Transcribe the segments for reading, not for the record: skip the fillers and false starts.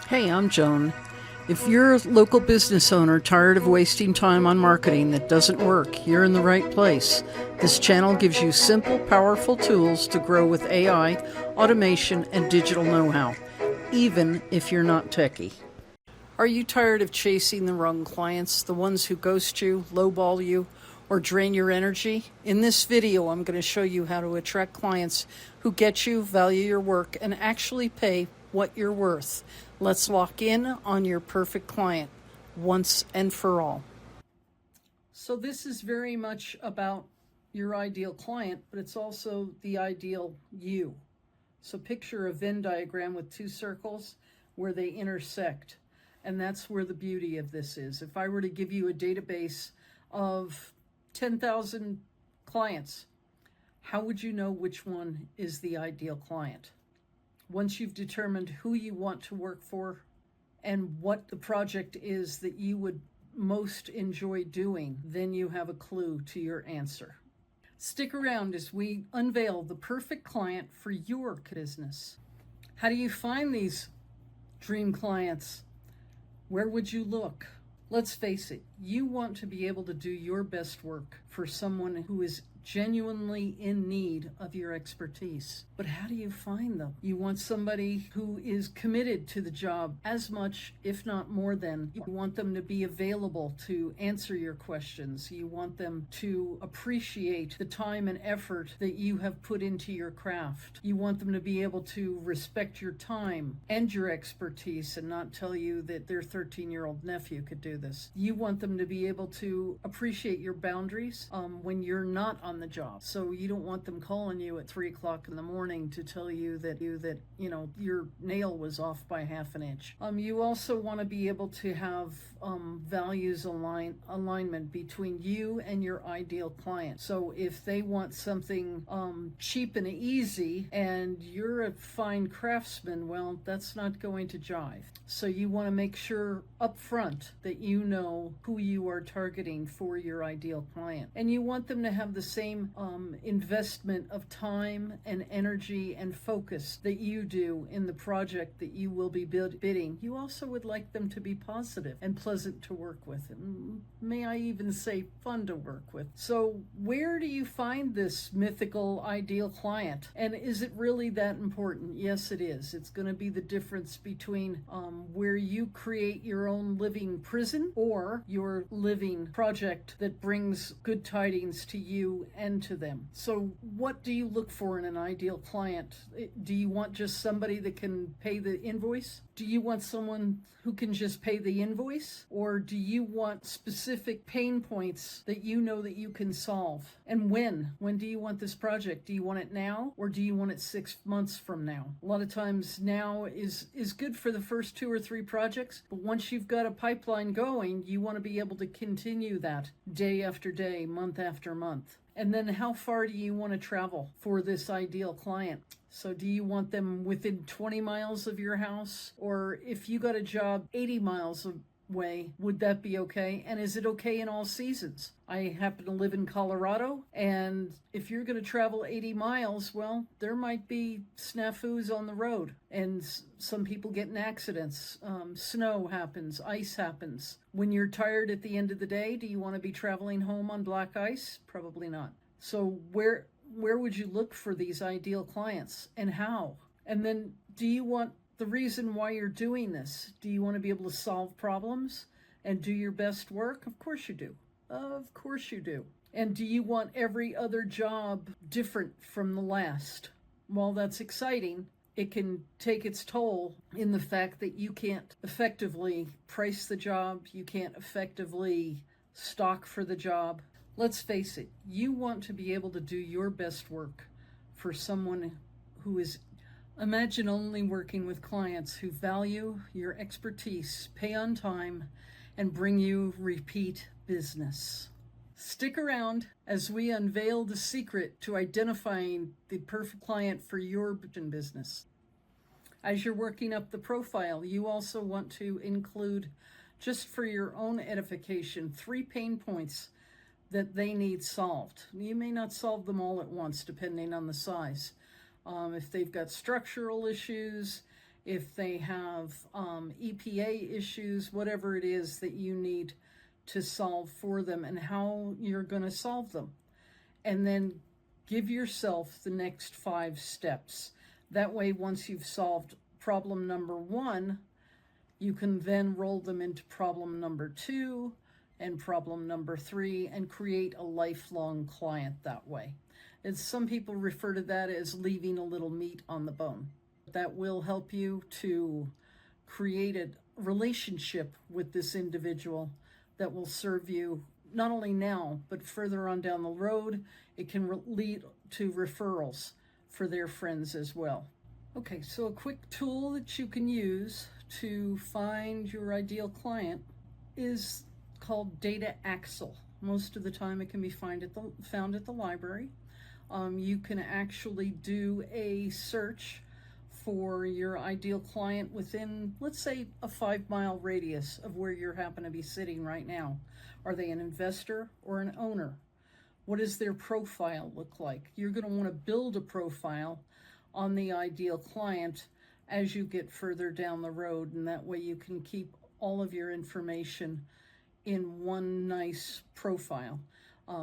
Hey, I'm Joan. If you're a local business owner tired of wasting time on marketing that doesn't work, you're in the right place. This channel gives you simple, powerful tools to grow with AI, automation, and digital know-how, even if you're not techie. Are you tired of chasing the wrong clients, the ones who ghost you, lowball you, or drain your energy? In this video, I'm going to show you how to attract clients who get you, value your work, and actually pay what you're worth. Let's lock in on your perfect client once and for all. So this is very much about your ideal client, but it's also the ideal you. So picture a Venn diagram with two circles where they intersect. And that's where the beauty of this is. If I were to give you a database of 10,000 clients, how would you know which one is the ideal client? Once you've determined who you want to work for and what the project is that you would most enjoy doing, then you have a clue to your answer. Stick around as we unveil the perfect client for your business. How do you find these dream clients? Where would you look? Let's face it, you want to be able to do your best work for someone who is genuinely in need of your expertise. But how do you find them? You want somebody who is committed to the job as much, if not more than. You want them to be available to answer your questions. You want them to appreciate the time and effort that you have put into your craft. You want them to be able to respect your time and your expertise and not tell you that their 13-year-old nephew could do this. You want them to be able to appreciate your boundaries when you're not on the job. So you don't want them calling you at 3 o'clock in the morning to tell you that your nail was off by half an inch. You also want to be able to have values alignment between you and your ideal client. So if they want something cheap and easy and you're a fine craftsman, well, that's not going to jive. So you want to make sure up front that you know who you are targeting for your ideal client. And you want them to have the same investment of time and energy and focus that you do in the project that you will be bidding. You also would like them to be positive and pleasant to work with, and may I even say fun to work with. So where do you find this mythical ideal client? And is it really that important? Yes, it is. It's going to be the difference between where you create your own living prison or your living project that brings good tidings to you and to them. So what do you look for in an ideal client? Do you want just somebody that can pay the invoice? Do you want someone who can just pay the invoice? Or do you want specific pain points that you know that you can solve? And when? When do you want this project? Do you want it now or do you want it 6 months from now? A lot of times now is good for the first 2 or 3 projects, but once you've got a pipeline going, you want to be able to continue that day after day, month after month. And then how far do you want to travel for this ideal client? So do you want them within 20 miles of your house? Or if you got a job 80 miles away, would that be okay? And is it okay in all seasons? I happen to live in Colorado, and if you're going to travel 80 miles, well, there might be snafus on the road, and some people get in accidents. Snow happens, ice happens. When you're tired at the end of the day, do you want to be traveling home on black ice? Probably not. So where would you look for these ideal clients and how? And then do you want the reason why you're doing this? Do you want to be able to solve problems and do your best work? Of course you do. Of course you do. And do you want every other job different from the last? While that's exciting, it can take its toll in the fact that you can't effectively price the job, you can't effectively stock for the job. Let's face it, you want to be able to do your best work for someone who is. Imagine only working with clients who value your expertise, pay on time, and bring you repeat business. Stick around as we unveil the secret to identifying the perfect client for your business. As you're working up the profile, you also want to include, just for your own edification, 3 pain points that they need solved. You may not solve them all at once, depending on the size. If they've got structural issues, if they have EPA issues, whatever it is that you need to solve for them, and how you're going to solve them. And then give yourself the next 5 steps. That way, once you've solved problem number 1, you can then roll them into problem number 2 and problem number 3 and create a lifelong client that way. And some people refer to that as leaving a little meat on the bone. That will help you to create a relationship with this individual that will serve you not only now, but further on down the road. It can lead to referrals for their friends as well. Okay, so a quick tool that you can use to find your ideal client is called Data Axle. Most of the time it can be found at the library. You can actually do a search for your ideal client within, let's say, a 5-mile radius of where you happen to be sitting right now. Are they an investor or an owner? What does their profile look like? You're going to want to build a profile on the ideal client as you get further down the road, and that way you can keep all of your information in one nice profile.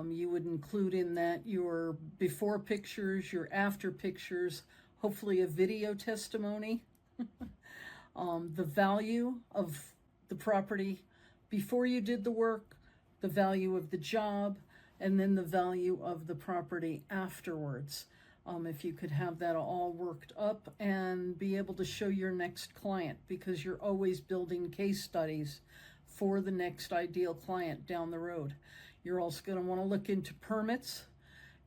You would include in that your before pictures, your after pictures, hopefully a video testimony, the value of the property before you did the work, the value of the job, and then the value of the property afterwards. If you could have that all worked up and be able to show your next client, because you're always building case studies for the next ideal client down the road. You're also going to want to look into permits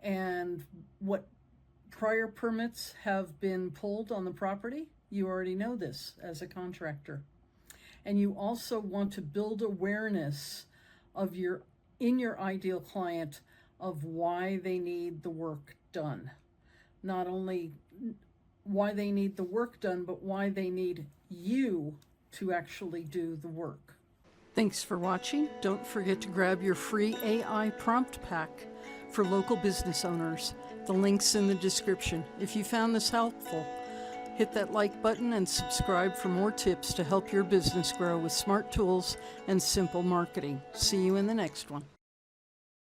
and what prior permits have been pulled on the property. You already know this as a contractor. And you also want to build awareness of your ideal client of why they need the work done. Not only why they need the work done, but why they need you to actually do the work. Thanks for watching. Don't forget to grab your free AI prompt pack for local business owners. The link's in the description. If you found this helpful, hit that like button and subscribe for more tips to help your business grow with smart tools and simple marketing. See you in the next one.